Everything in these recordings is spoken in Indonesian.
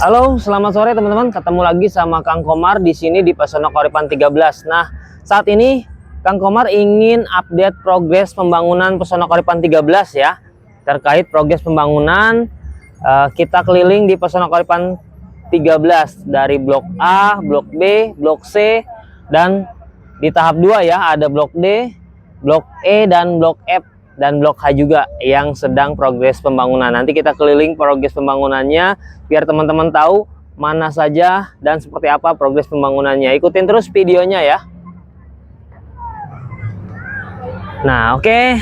Halo, selamat sore teman-teman. Ketemu lagi sama Kang Komar di sini di Pesona Koripan 13. Nah, saat ini Kang Komar ingin update progres pembangunan Pesona Koripan 13 ya. Terkait progres pembangunan, kita keliling di Pesona Koripan 13 dari Blok A, Blok B, Blok C, dan di tahap 2 ya, ada Blok D, Blok E, dan Blok F, dan Blok H juga yang sedang progres pembangunan. Nanti kita keliling progres pembangunannya biar teman-teman tahu mana saja dan seperti apa progres pembangunannya. Ikutin terus videonya ya. Nah, oke.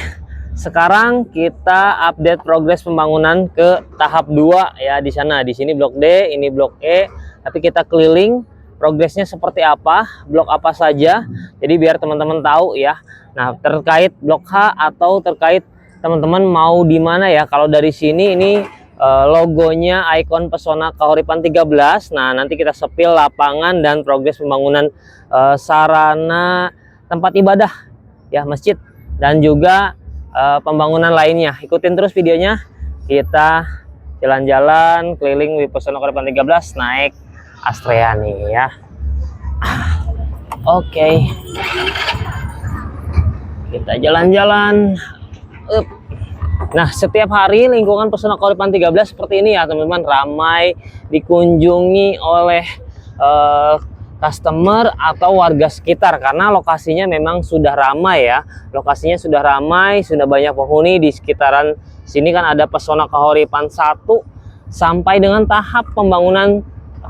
Sekarang kita update progres pembangunan ke tahap 2 ya, di sana. Di sini Blok D, ini Blok E. Tapi kita keliling progresnya seperti apa, blok apa saja. Jadi biar teman-teman tahu ya. Nah, terkait Blok H atau terkait teman-teman mau di mana ya. Kalau dari sini ini logonya ikon Pesona Koripan 13. Nah, nanti kita sepil lapangan dan progres pembangunan sarana tempat ibadah ya, masjid, dan juga pembangunan lainnya. Ikutin terus videonya. Kita jalan-jalan keliling di Pesona Koripan 13 naik Astrea nih ya. Oke. Kita jalan-jalan. Nah, setiap hari lingkungan Pesona Koripan 13 seperti ini ya teman-teman, ramai dikunjungi oleh customer atau warga sekitar karena lokasinya memang sudah ramai ya. Lokasinya sudah ramai, sudah banyak penghuni di sekitaran sini. Kan ada Pesona Koripan 1 sampai dengan tahap pembangunan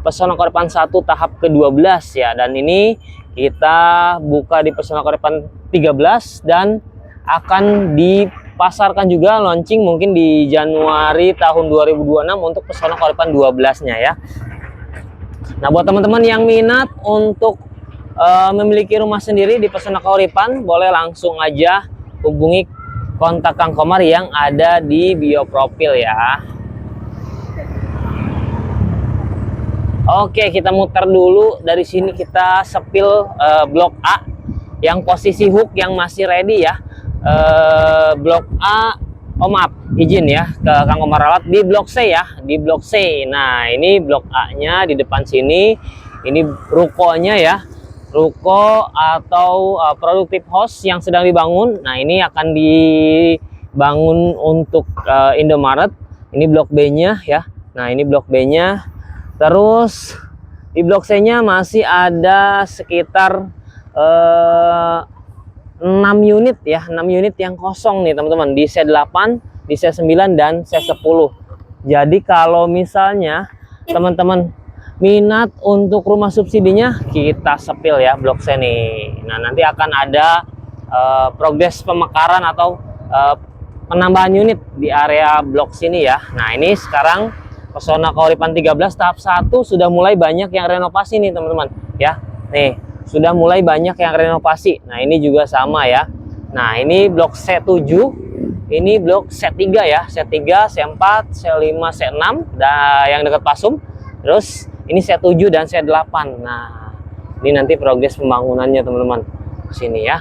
Pesona Koripan 1 tahap ke-12 ya. Dan ini kita buka di Pesona Koripan 13 dan akan dipasarkan juga, launching mungkin di Januari tahun 2026 untuk Pesona Koripan 12-nya ya. Nah, buat teman-teman yang minat untuk memiliki rumah sendiri di Pesona Koripan, boleh langsung aja hubungi kontak Kang Komar yang ada di bio profil ya. Oke, kita muter dulu. Dari sini kita sepil Blok A yang posisi hook yang masih ready ya. Blok A, oh maaf, izin ya ke Kang Komar Alat di Blok C ya, di Blok C. Nah, ini Blok A-nya di depan sini. Ini rukonya ya, ruko atau produktif house yang sedang dibangun. Nah, ini akan dibangun untuk Indomaret. Ini Blok B-nya ya. Nah, ini Blok B-nya. Terus di Blok C-nya masih ada sekitar 6 unit ya, 6 unit yang kosong nih teman-teman, di C8, di C9, dan C10. Jadi kalau misalnya teman-teman minat untuk rumah subsidinya, kita sepil ya Blok C nih. Nah, nanti akan ada progres pemekaran atau penambahan unit di area blok sini ya. Nah, ini sekarang Pesona Koripan 13 tahap 1 sudah mulai banyak yang renovasi nih teman-teman ya. Nih, sudah mulai banyak yang renovasi. Nah, ini juga sama ya. Nah, ini blok C7, ini blok C3 ya, C3, C4, C5, C6 dan yang dekat Pasum. Terus ini C7 dan C8. Nah, ini nanti progres pembangunannya teman-teman sini ya.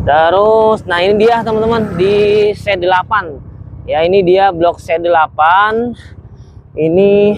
Terus nah ini dia teman-teman di C8 ya, ini dia blok C8, ini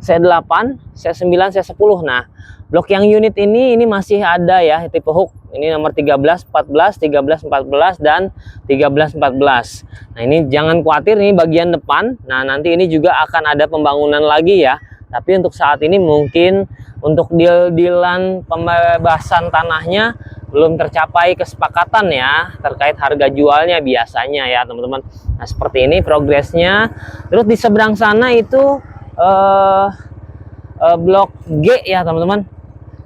C8, C9, C10. Nah, blok yang unit ini masih ada ya tipe hook. Ini nomor 13, 14, 13, 14, dan 13, 14. Nah, ini jangan khawatir, ini bagian depan. Nah, nanti ini juga akan ada pembangunan lagi ya. Tapi untuk saat ini mungkin untuk deal-dealan pembebasan tanahnya belum tercapai kesepakatan ya terkait harga jualnya biasanya ya teman-teman. Nah, seperti ini progresnya. Terus di seberang sana itu blok G ya teman-teman,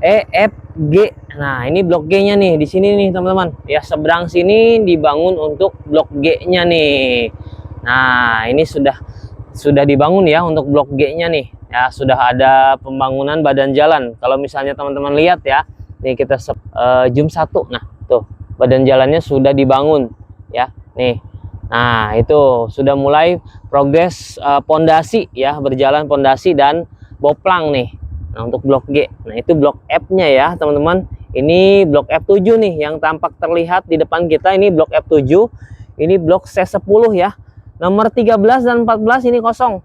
E, F, G. Nah, ini blok G-nya nih di sini nih teman-teman ya, seberang sini dibangun untuk blok G-nya nih. Nah, ini sudah dibangun ya untuk blok G-nya nih ya, sudah ada pembangunan badan jalan. Kalau misalnya teman-teman lihat ya, nih kita zoom 1. Nah, tuh badan jalannya sudah dibangun ya nih. Nah, itu sudah mulai progres pondasi ya, berjalan pondasi dan boplang nih. Nah, untuk blok G. Nah, itu blok F-nya ya teman-teman. Ini blok F7 nih yang tampak terlihat di depan kita. Ini blok F7. Ini blok C10 ya. Nomor 13 dan 14 ini kosong.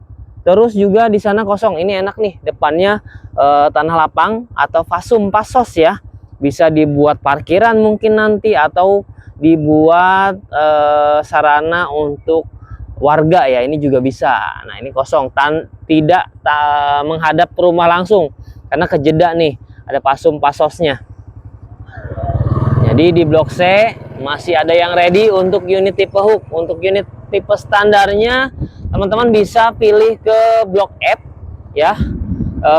Terus juga di sana kosong. Ini enak nih, depannya tanah lapang atau fasum pasos ya. Bisa dibuat parkiran mungkin nanti, atau dibuat sarana untuk warga ya. Ini juga bisa. Nah, ini kosong, tidak menghadap ke rumah langsung karena kejeda nih, ada fasum pasosnya. Jadi di blok C masih ada yang ready untuk unit tipe hook. Untuk unit tipe standarnya teman-teman bisa pilih ke blok F ya,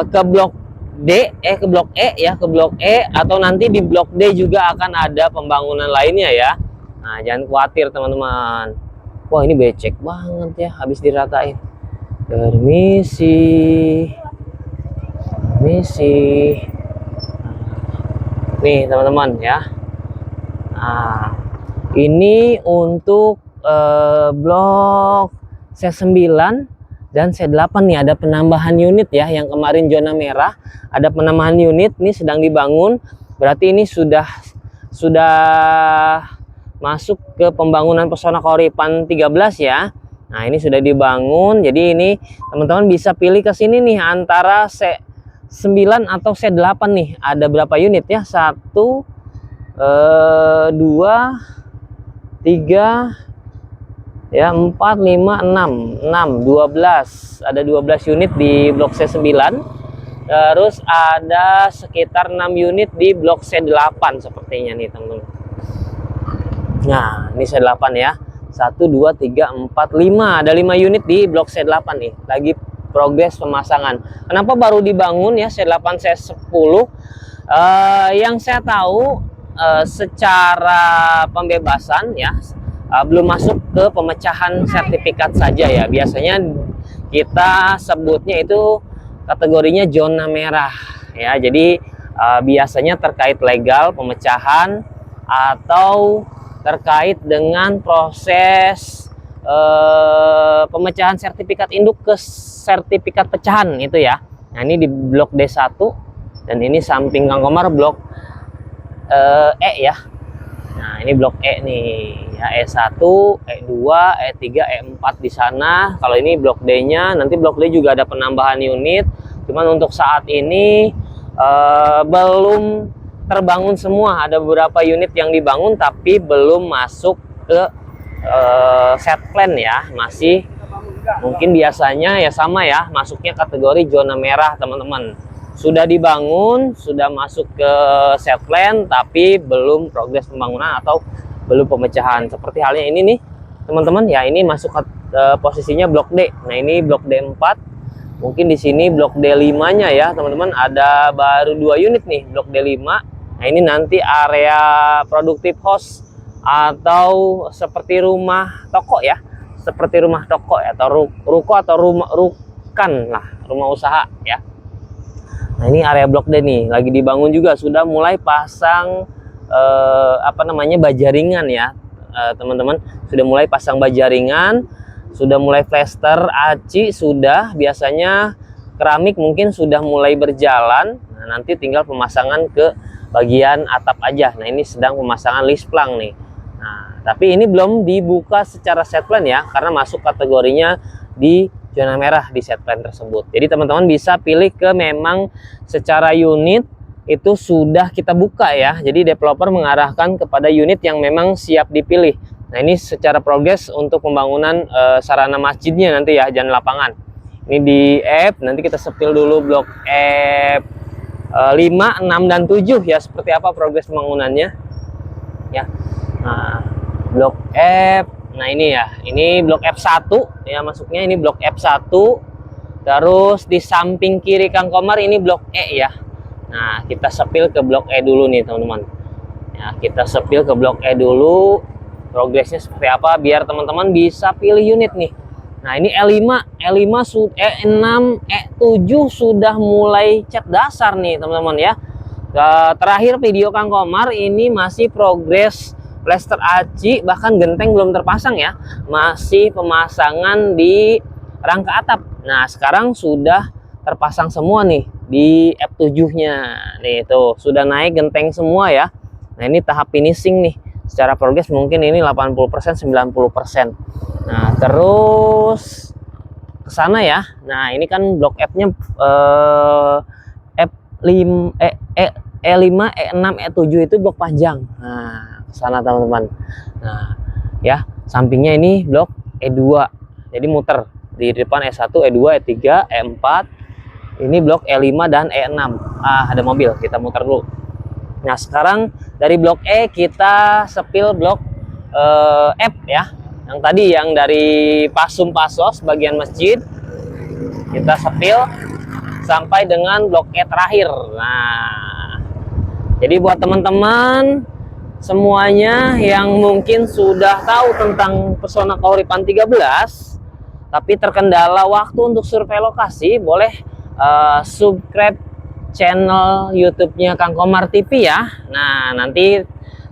ke blok D, ke blok E ya, ke blok E, atau nanti di blok D juga akan ada pembangunan lainnya ya. Nah, jangan khawatir teman-teman. Wah, ini becek banget ya, habis diratain. Permisi. Nih teman-teman ya. Nah, ini untuk blok C9 dan C8 nih ada penambahan unit ya. Yang kemarin zona merah ada penambahan unit, ini sedang dibangun. Berarti ini sudah masuk ke pembangunan Pesona Kauripan 13 ya. Nah, ini sudah dibangun. Jadi ini teman-teman bisa pilih ke sini nih antara C9 atau C8 nih. Ada berapa unit ya? 1 2 3 ya, 4 5 6 12. Ada 12 unit di blok C9. Terus ada sekitar 6 unit di blok C8 sepertinya nih teman-teman. Nah, ini C8 ya. 1 2 3 4 5. Ada 5 unit di blok C8 nih. Lagi progres pemasangan. Kenapa baru dibangun ya C8 C10? Yang saya tahu secara pembebasan ya, belum masuk ke pemecahan sertifikat saja ya. Biasanya kita sebutnya itu kategorinya zona merah ya. Jadi biasanya terkait legal pemecahan atau terkait dengan proses pemecahan sertifikat induk ke sertifikat pecahan itu ya. Nah, ini di blok D1 dan ini samping Kang Komar blok E ya. Nah, ini blok E nih ya, E1, E2, E3, E4 di sana. Kalau ini blok D-nya, nanti blok D juga ada penambahan unit. Cuman untuk saat ini belum terbangun semua. Ada beberapa unit yang dibangun tapi belum masuk ke set plan ya. Masih mungkin biasanya ya sama ya, masuknya kategori zona merah teman-teman. Sudah dibangun, sudah masuk ke set plan, tapi belum progres pembangunan atau belum pemecahan. Seperti halnya ini nih teman-teman ya, ini masuk ke posisinya blok D. Nah, ini blok D4. Mungkin di sini blok D5-nya ya teman-teman, ada baru 2 unit nih blok D5. Nah, ini nanti area produktif house atau seperti rumah toko ya. Seperti rumah toko ya, atau ruko atau rukan lah, rumah usaha ya. Nah, ini area blok D nih, lagi dibangun juga, sudah mulai pasang bajaringan ya teman-teman. Sudah mulai pasang bajaringan, sudah mulai plaster, aci sudah, biasanya keramik mungkin sudah mulai berjalan. Nah, nanti tinggal pemasangan ke bagian atap aja. Nah, ini sedang pemasangan lisplang nih. Nah, tapi ini belum dibuka secara set plan ya, karena masuk kategorinya di zona merah di set plan tersebut. Jadi teman-teman bisa pilih ke memang secara unit itu sudah kita buka ya. Jadi developer mengarahkan kepada unit yang memang siap dipilih. Nah, ini secara progres untuk pembangunan sarana masjidnya nanti ya, jalan lapangan. Ini di F, nanti kita sepil dulu blok F 5, 6 dan 7 ya, seperti apa progres pembangunannya ya. Nah, blok F, nah ini ya, ini blok F1 ya, masuknya ini blok F1. Terus di samping kiri Kang Komar ini blok E ya. Nah, kita sepil ke blok E dulu nih teman-teman ya, kita sepil ke blok E dulu. Progresnya seperti apa biar teman-teman bisa pilih unit nih. Nah, ini E5, E6, E7 sudah mulai cat dasar nih teman-teman ya. Terakhir video Kang Komar ini masih progres plaster aci, bahkan genteng belum terpasang ya, masih pemasangan di rangka atap. Nah, sekarang sudah terpasang semua nih di F7-nya nih, tuh sudah naik genteng semua ya. Nah, ini tahap finishing nih, secara progres mungkin ini 80% 90%. Nah, terus ke sana ya. Nah, ini kan blok F-nya F5 E5, E6, E7 itu blok panjang. Nah, ke sana teman-teman. Nah, ya, sampingnya ini blok E2. Jadi muter di depan E1, E2, E3, E4. Ini blok E5 dan E6. Ada mobil, kita muter dulu. Nah, sekarang dari blok E kita sepil blok F ya. Yang tadi yang dari Pasum Pasos bagian masjid kita sepil sampai dengan blok E terakhir. Nah, jadi buat teman-teman semuanya yang mungkin sudah tahu tentang Pesona Kauripan 13 tapi terkendala waktu untuk survei lokasi, boleh subscribe channel YouTube-nya Kang Komar TV ya. Nah, nanti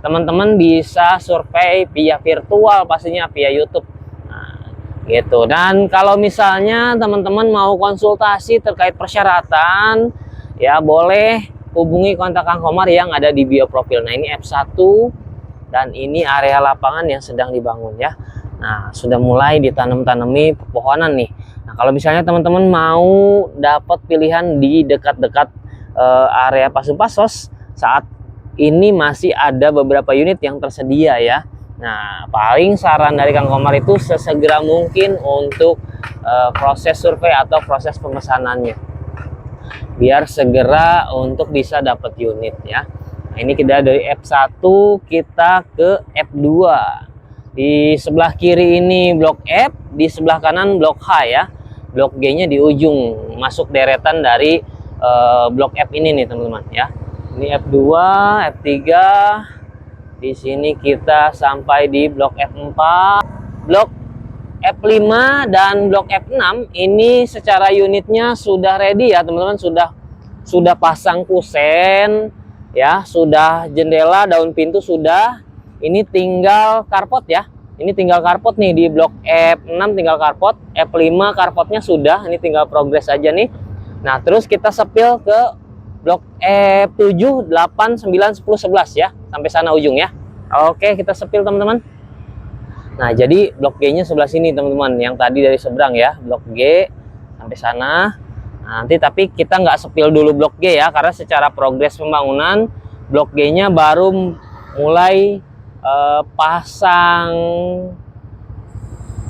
teman-teman bisa survei via virtual, pastinya via YouTube. Nah, gitu. Dan kalau misalnya teman-teman mau konsultasi terkait persyaratan, ya boleh hubungi kontak Kang Komar yang ada di bio profil. Nah, ini F1 dan ini area lapangan yang sedang dibangun ya. Nah, sudah mulai ditanam-tanami pepohonan nih. Nah, kalau misalnya teman-teman mau dapat pilihan di dekat-dekat area Pasum Pasos, saat ini masih ada beberapa unit yang tersedia ya. Nah, paling saran dari Kang Komar itu sesegera mungkin untuk proses survei atau proses pemesanannya, biar segera untuk bisa dapat unit ya. Nah, ini kita dari F1 kita ke F2. Di sebelah kiri ini blok F, di sebelah kanan blok H ya. Blok G-nya di ujung, masuk deretan dari blok F ini nih teman-teman ya. Ini F2, F3. Di sini kita sampai di blok F4, blok F5 dan blok F6 ini secara unitnya sudah ready ya teman-teman, sudah pasang kusen ya, sudah jendela, daun pintu sudah. Ini tinggal karpot ya. Ini tinggal karpot nih di blok F6, tinggal karpot. F5 karpotnya sudah, ini tinggal progres aja nih. Nah, terus kita sepil ke blok F7, 8, 9, 10, 11 ya. Sampai sana ujung ya. Oke, kita sepil teman-teman. Nah, jadi blok G-nya sebelah sini teman-teman. Yang tadi dari seberang ya, blok G sampai sana. Nah, nanti tapi kita nggak sepil dulu blok G ya, karena secara progres pembangunan blok G-nya baru mulai pasang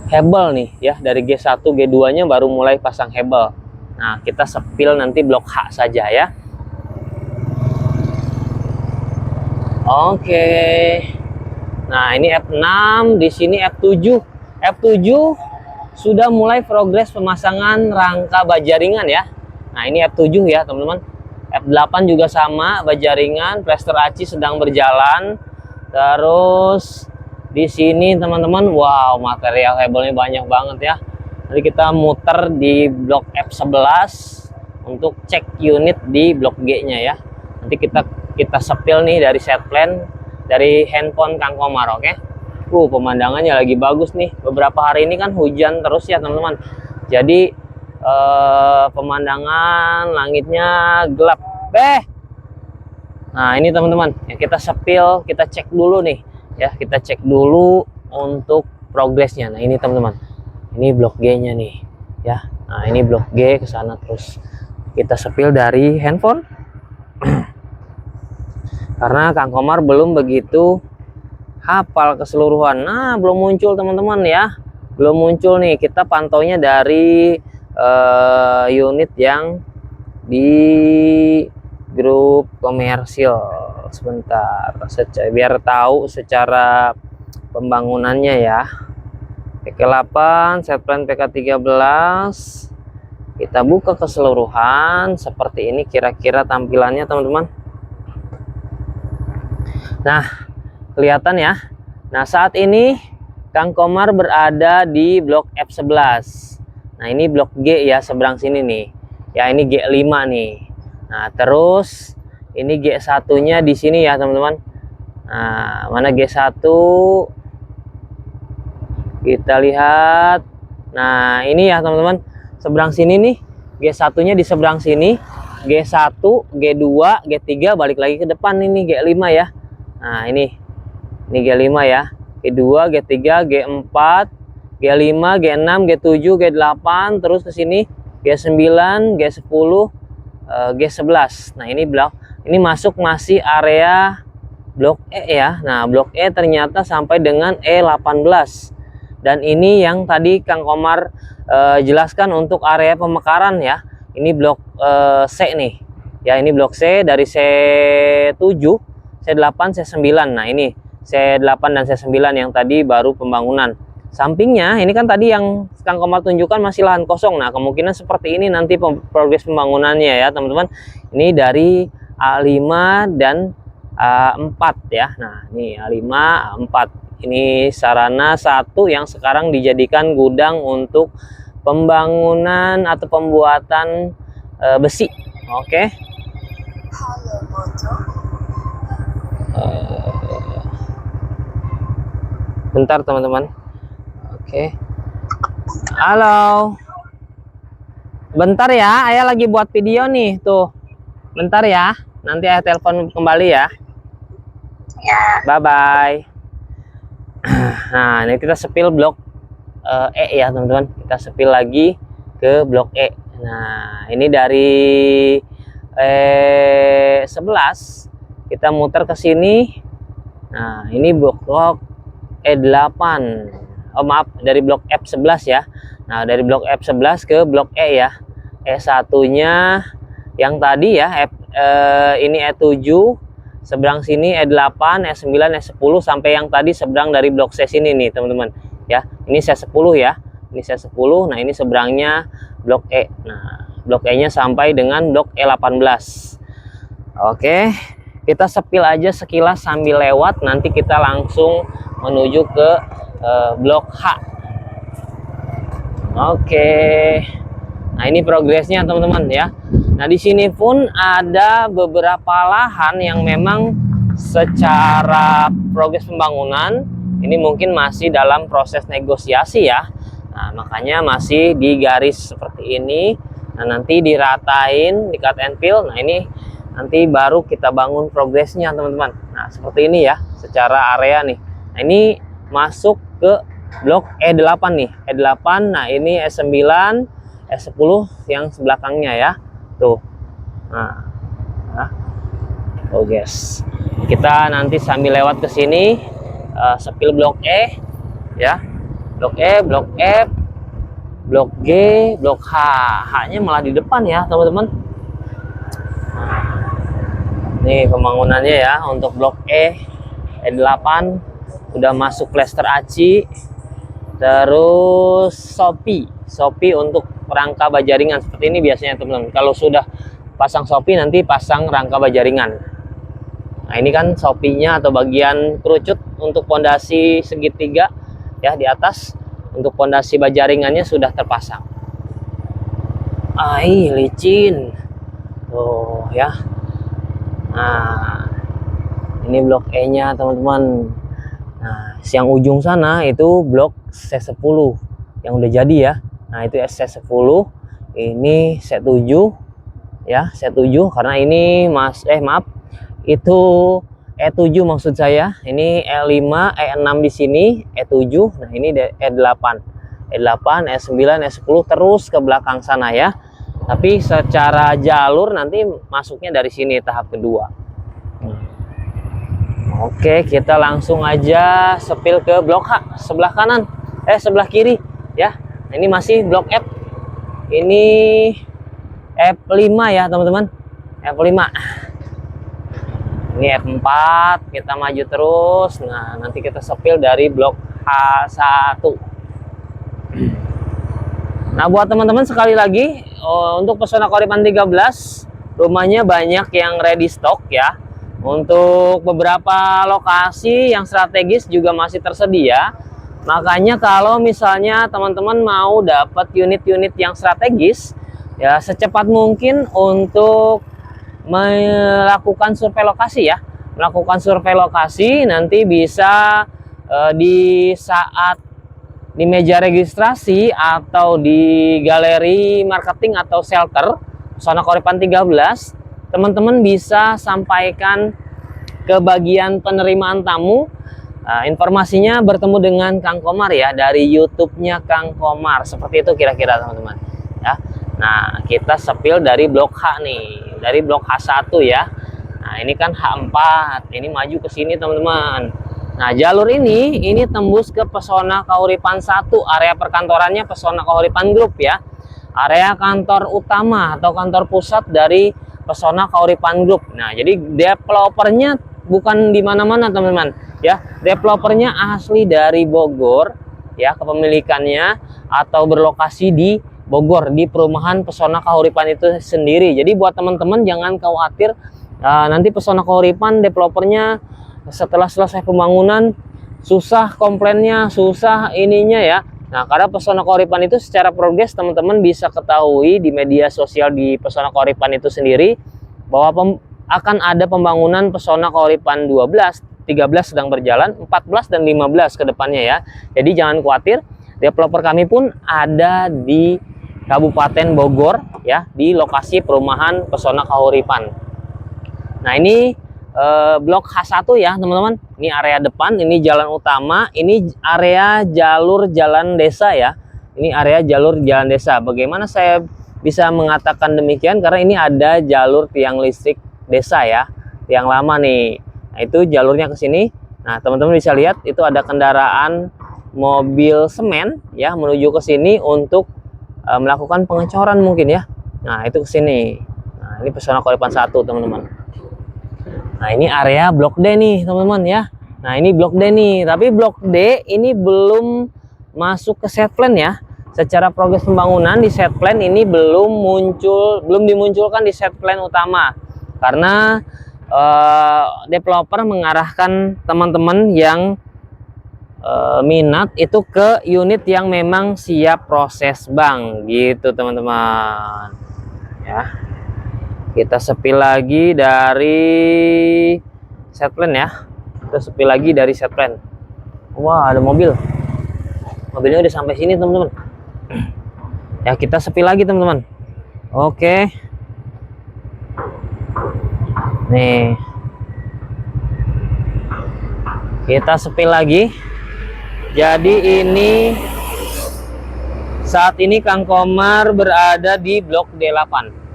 hebel nih ya. Dari G1, G2 nya baru mulai pasang hebel. Nah, kita sepil nanti blok H saja ya. Oke. Nah, ini F6, di sini F7. F7 sudah mulai progres pemasangan rangka baja ringan ya. Nah, ini F7 ya, teman-teman. F8 juga sama, baja ringan, plester aci sedang berjalan. Terus di sini teman-teman, wow, material hebelnya banyak banget ya. Nanti kita muter di blok F11 untuk cek unit di blok G-nya ya. Nanti kita sepil nih dari set plan, dari handphone Kang Komar, oke? Pemandangannya lagi bagus nih. Beberapa hari ini kan hujan terus ya teman-teman. Jadi pemandangan langitnya gelap. Nah, ini teman-teman, ya kita sepil, kita cek dulu nih ya, kita cek dulu untuk progresnya. Nah, ini teman-teman, ini blok G-nya nih ya. Nah, ini blok G ke sana, terus kita sepil dari handphone karena Kang Komar belum begitu hafal keseluruhan. Nah, belum muncul teman-teman ya, belum muncul nih. Kita pantaunya dari unit yang di grup komersil. Sebentar, biar tahu secara pembangunannya ya. PK8, set plan PK13. Kita buka keseluruhan seperti ini kira-kira tampilannya teman-teman. Nah, kelihatan ya. Nah, saat ini Kang Komar berada di blok F11. Nah, ini blok G ya, seberang sini nih. Ya, ini G5 nih. Nah, terus ini G1-nya di sini ya, teman-teman. Nah, mana G1? Kita lihat. Nah, ini ya, teman-teman. Seberang sini nih. G1-nya di seberang sini. G1, G2, G3 balik lagi ke depan ini G5 ya. Nah, ini G5 ya. G2, G3, G4, G5, G6, G7, G8, terus ke sini G9, G10, G11. Nah, ini masuk masih area blok E ya. Nah, blok E ternyata sampai dengan E18. Dan ini yang tadi Kang Komar jelaskan untuk area pemekaran ya. Ini blok C nih. Ya, ini blok C dari C7, C8, C9. Nah, ini C8 dan C9 yang tadi baru pembangunan. Sampingnya ini kan tadi yang Kang Komar tunjukkan masih lahan kosong. Nah, kemungkinan seperti ini nanti progres pembangunannya ya, teman-teman. Ini dari A5 dan A4 ya. Nah, ini A5, A4. Ini sarana satu yang sekarang dijadikan gudang untuk pembangunan atau pembuatan besi. Oke. Bentar teman-teman. Oke. Halo. Bentar ya, Ayah lagi buat video nih tuh. Bentar ya. Nanti Ayah telepon kembali ya. Ya. Bye bye. Nah, ini kita sepil blok E ya teman-teman. Kita sepil lagi ke blok E. Nah, ini dari E11 kita muter ke sini. Nah, ini blok E8. Oh maaf, dari blok F11 ya. Nah, dari blok F11 ke blok E ya. E1-nya yang tadi ya, ini E7, seberang sini E8, E9, E10 sampai yang tadi seberang dari blok C sini nih, teman-teman. Ya, ini C10 ya. Ini C10. Nah, ini seberangnya blok E. Nah, blok E-nya sampai dengan blok E18. Oke, kita sepil aja sekilas sambil lewat, nanti kita langsung menuju ke blok H. Oke. Nah, ini progresnya teman-teman ya. Nah, di sini pun ada beberapa lahan yang memang secara progres pembangunan ini mungkin masih dalam proses negosiasi ya. Nah, makanya masih di garis seperti ini. Nah, nanti diratain, di cut and fill. Nah, ini nanti baru kita bangun progresnya teman-teman. Nah, seperti ini ya secara area nih. Nah, ini masuk ke blok E8 nih. E8, nah ini E9, E10 yang sebelakangnya ya. Tuh. Nah. Oh guys. Kita nanti sambil lewat ke sini sepil blok E ya. Blok E, blok F, blok G, blok H. H-nya malah di depan ya, teman-teman. Nih pembangunannya ya untuk blok E8 udah masuk plester aci, terus Shopee untuk rangka baja ringan seperti ini biasanya teman-teman. Kalau sudah pasang Shopee nanti pasang rangka baja ringan. Nah, ini kan Shopee-nya atau bagian kerucut untuk pondasi segitiga ya di atas. Untuk pondasi baja ringannya sudah terpasang. Licin. Tuh ya. Nah, ini blok E-nya teman-teman. Nah, yang ujung sana itu blok C10 yang udah jadi ya. Nah, itu C10, ini C7 ya, C7 karena ini itu E7 maksud saya. Ini E5, E6 di sini, E7. Nah, ini E8. E8, E9, E10 terus ke belakang sana ya. Tapi secara jalur nanti masuknya dari sini tahap kedua. Oke, kita langsung aja sepil ke blok H sebelah kanan, sebelah kiri ya. Nah, ini masih blok F. Ini F5 ya teman-teman. F5. Ini F4, kita maju terus. Nah, nanti kita sepil dari blok H1. Nah, buat teman-teman sekali lagi untuk Pesona Koripan 13 rumahnya banyak yang ready stock ya. Untuk beberapa lokasi yang strategis juga masih tersedia. Makanya kalau misalnya teman-teman mau dapat unit-unit yang strategis ya, secepat mungkin untuk melakukan survei lokasi ya. Melakukan survei lokasi nanti bisa di saat di meja registrasi atau di galeri marketing atau shelter Pesona Koripan 13, teman-teman bisa sampaikan ke bagian penerimaan tamu Informasinya bertemu dengan Kang Komar ya, dari YouTube-nya Kang Komar. Seperti itu kira-kira teman-teman ya. Nah, kita sepil dari blok H nih, dari blok H1 ya. Nah, ini kan H4, ini maju ke sini teman-teman. Nah, jalur ini tembus ke Pesona Kahuripan 1, area perkantorannya Pesona Kahuripan Group ya. Area kantor utama atau kantor pusat dari Pesona Kahuripan Group. Nah, jadi developernya bukan di mana-mana teman-teman ya. Developernya asli dari Bogor ya, kepemilikannya atau berlokasi di Bogor di perumahan Pesona Kahuripan itu sendiri. Jadi buat teman-teman jangan khawatir nanti Pesona Kahuripan developernya setelah selesai pembangunan susah komplainnya, susah ininya ya. Nah, karena Pesona Kahuripan itu secara progres teman-teman bisa ketahui di media sosial di Pesona Kahuripan itu sendiri bahwa akan ada pembangunan Pesona Kahuripan 12, 13 sedang berjalan, 14 dan 15 ke depannya ya. Jadi jangan khawatir, developer kami pun ada di Kabupaten Bogor ya, di lokasi perumahan Pesona Kahuripan. Nah, ini blok H1 ya teman-teman. Ini area depan, ini jalan utama, ini area jalur jalan desa ya. Ini area jalur jalan desa. Bagaimana saya bisa mengatakan demikian? Karena ini ada jalur tiang listrik desa ya, tiang lama nih. Nah, itu jalurnya ke sini. Nah, teman-teman bisa lihat itu ada kendaraan mobil semen ya menuju ke sini untuk melakukan pengecoran mungkin ya. Nah, itu ke sini. Nah, ini Pesona Kahuripan 1 teman-teman. Nah, ini area blok D nih teman-teman ya. Nah, ini blok D nih, tapi blok D ini belum masuk ke set plan ya. Secara progres pembangunan di set plan ini belum dimunculkan di set plan utama. Karena developer mengarahkan teman-teman yang minat itu ke unit yang memang siap proses bank gitu teman-teman ya. Kita sepil lagi dari set plan ya. Kita sepil lagi dari set plan. Wah, ada mobil. Mobilnya udah sampai sini teman-teman. Ya, kita sepil lagi teman-teman. Oke. Nih. Kita sepil lagi. Jadi ini saat ini Kang Komar berada di blok D8.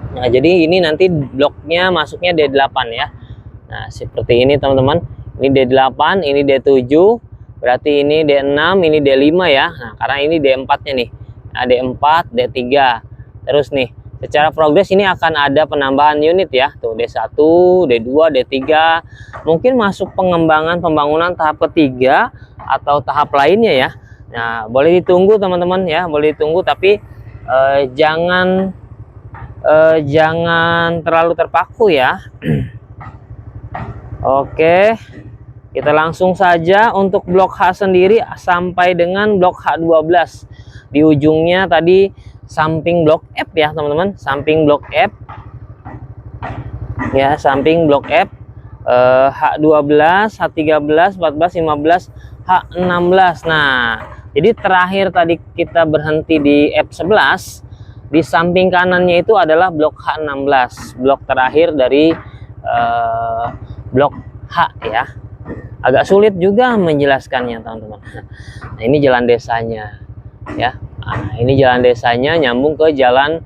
Nah, jadi ini nanti bloknya masuknya D8 ya. Nah, seperti ini teman-teman. Ini D8, ini D7. Berarti ini D6, ini D5 ya. Nah, karena ini D4-nya nih. Nah, D4, D3. Terus nih, secara progres ini akan ada penambahan unit ya. Tuh D1, D2, D3. Mungkin masuk pengembangan pembangunan tahap ketiga atau tahap lainnya ya. Nah, boleh ditunggu teman-teman ya, boleh ditunggu, tapi jangan terlalu terpaku ya. Oke, kita langsung saja untuk blok H sendiri sampai dengan blok H12. Di ujungnya tadi samping blok F ya teman-teman, samping blok F ya, samping blok F, H12, H13, 14, 15, H16. Nah, jadi terakhir tadi kita berhenti di F11. Di samping kanannya itu adalah blok H16, blok terakhir dari blok H ya. Agak sulit juga menjelaskannya teman-teman. Nah, ini jalan desanya ya. Nah, ini jalan desanya nyambung ke jalan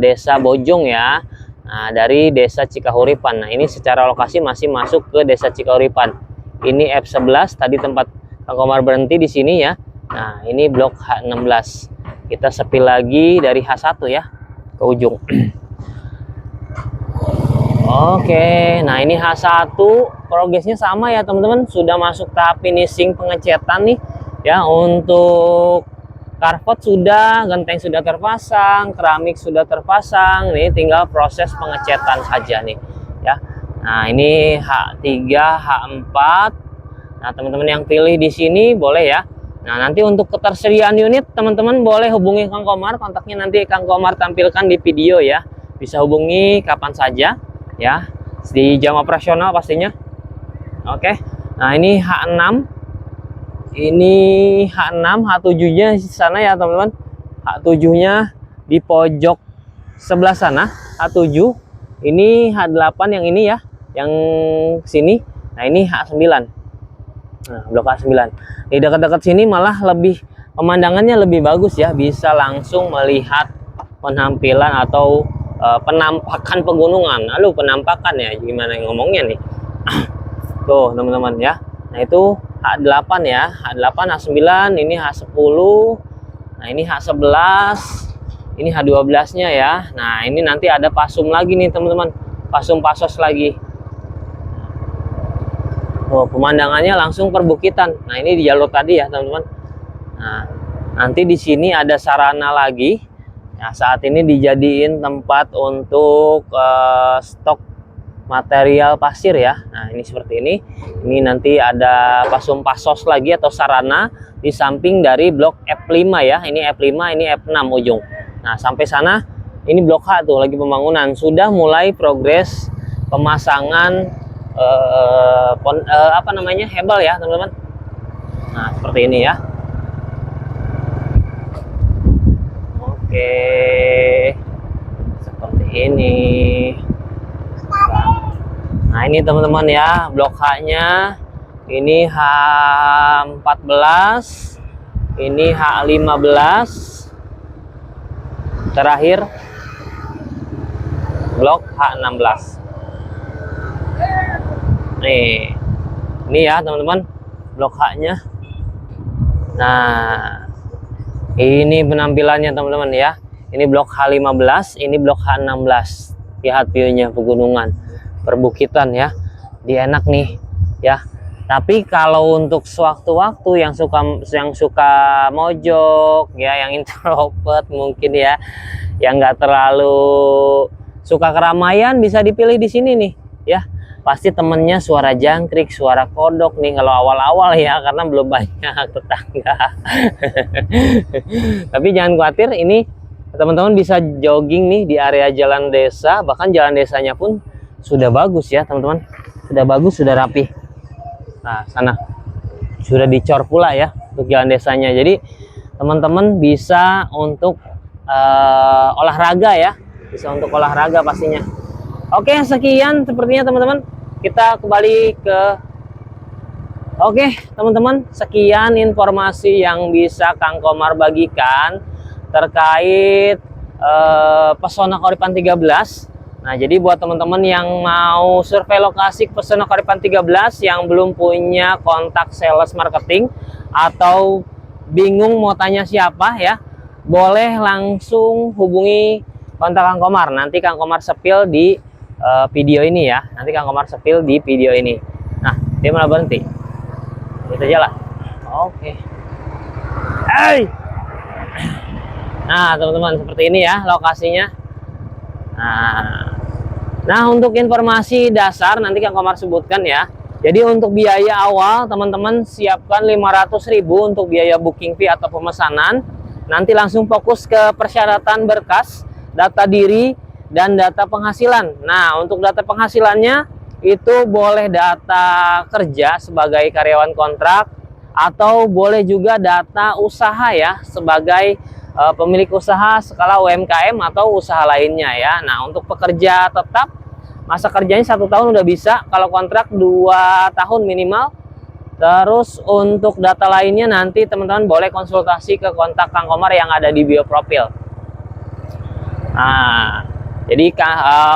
desa Bojong ya. Nah, dari desa Cikahuripan. Nah, ini secara lokasi masih masuk ke desa Cikahuripan. Ini F11 tadi tempat Kang Komar berhenti di sini ya. Nah, ini blok H16. Kita sepil lagi dari H1 ya ke ujung. Oke, nah ini H1 progresnya sama ya teman-teman, sudah masuk tahap finishing pengecetan nih ya. Untuk carport sudah, genteng sudah terpasang, keramik sudah terpasang, nih tinggal proses pengecetan saja nih ya. Nah, ini H3, H4. Nah, teman-teman yang pilih di sini boleh ya. Nah, nanti untuk ketersediaan unit teman-teman boleh hubungi Kang Komar, kontaknya nanti Kang Komar tampilkan di video ya. Bisa hubungi kapan saja ya, di jam operasional pastinya. Oke. Nah, ini H6. Ini H6, H7-nya di sana ya, teman-teman. H7-nya di pojok sebelah sana, H7. Ini H8 yang ini ya, yang sini. Nah, ini H9. Nah, blok H9. Di dekat-dekat sini malah lebih pemandangannya lebih bagus ya, bisa langsung melihat penampilan atau penampakan pegunungan. Lalu penampakan ya, gimana ngomongnya nih? Tuh, teman-teman ya. Nah, itu H8 ya. H8, H9, ini H10. Nah, ini H11. Ini H12-nya ya. Nah, ini nanti ada pasum lagi nih, teman-teman. Pasum pasos lagi. Oh, pemandangannya langsung perbukitan. Nah, ini di jalur tadi ya, teman-teman. Nah, nanti di sini ada sarana lagi. Nah, saat ini dijadiin tempat untuk stok material pasir ya. Nah, ini seperti ini. Ini nanti ada pasum pasos lagi atau sarana di samping dari blok F5 ya. Ini F5, ini F6 ujung. Nah, sampai sana ini blok H tuh lagi pembangunan. Sudah mulai progres pemasangan hebel ya, teman-teman. Nah, seperti ini ya. Oke, seperti ini. Nah, ini teman-teman ya, blok H-nya. Ini H14, ini H15. Terakhir blok H16. Nih, ini ya teman-teman, blok H-nya. Nah, ini penampilannya teman-teman ya. Ini blok H15, ini blok H16. Lihat view-nya pegunungan, perbukitan ya. Dia enak nih ya. Tapi kalau untuk sewaktu-waktu yang suka mojok ya, yang introvert mungkin ya, yang nggak terlalu suka keramaian, bisa dipilih di sini nih ya. Pasti temennya suara jangkrik, suara kodok nih kalau awal-awal ya, karena belum banyak tetangga. Tapi jangan khawatir, ini teman-teman bisa jogging nih di area jalan desa. Bahkan jalan desanya pun sudah bagus ya teman-teman. Sudah bagus, sudah rapi. Nah, sana sudah dicor pula ya untuk jalan desanya. Jadi teman-teman bisa untuk olahraga ya. Bisa untuk olahraga pastinya. Oke, sekian sepertinya teman-teman. Kita kembali ke teman-teman, sekian informasi yang bisa Kang Komar bagikan terkait Pesona Koripan 13. Nah, jadi buat teman-teman yang mau survei lokasi Pesona Koripan 13 yang belum punya kontak sales marketing atau bingung mau tanya siapa ya, boleh langsung hubungi kontak Kang Komar. Nanti Kang Komar sepil di video ini ya. Nanti Kang Komar sepil di video ini. Nah, dia malah berhenti. Kita jalan. Oke. Hey! Nah, teman-teman, seperti ini ya lokasinya. Nah, untuk informasi dasar nanti Kang Komar sebutkan ya. Jadi untuk biaya awal teman-teman siapkan 500.000 untuk biaya booking fee atau pemesanan. Nanti langsung fokus ke persyaratan berkas, data diri, dan data penghasilan. Nah, untuk data penghasilannya itu boleh data kerja sebagai karyawan kontrak atau boleh juga data usaha ya sebagai pemilik usaha skala UMKM atau usaha lainnya ya. Nah, untuk pekerja tetap masa kerjanya 1 tahun udah bisa, kalau kontrak 2 tahun minimal. Terus untuk data lainnya nanti teman-teman boleh konsultasi ke kontak Kang Komar yang ada di bio profil. Nah, jadi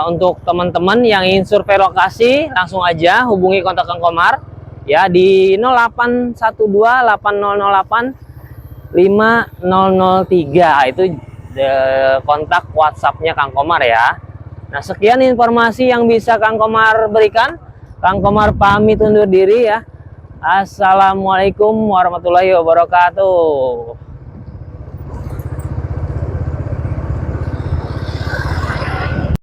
untuk teman-teman yang ingin survei lokasi langsung aja hubungi kontak Kang Komar ya di 0812808503. Itu kontak WhatsApp-nya Kang Komar ya. Nah, sekian informasi yang bisa Kang Komar berikan. Kang Komar pamit undur diri ya. Assalamualaikum warahmatullahi wabarakatuh.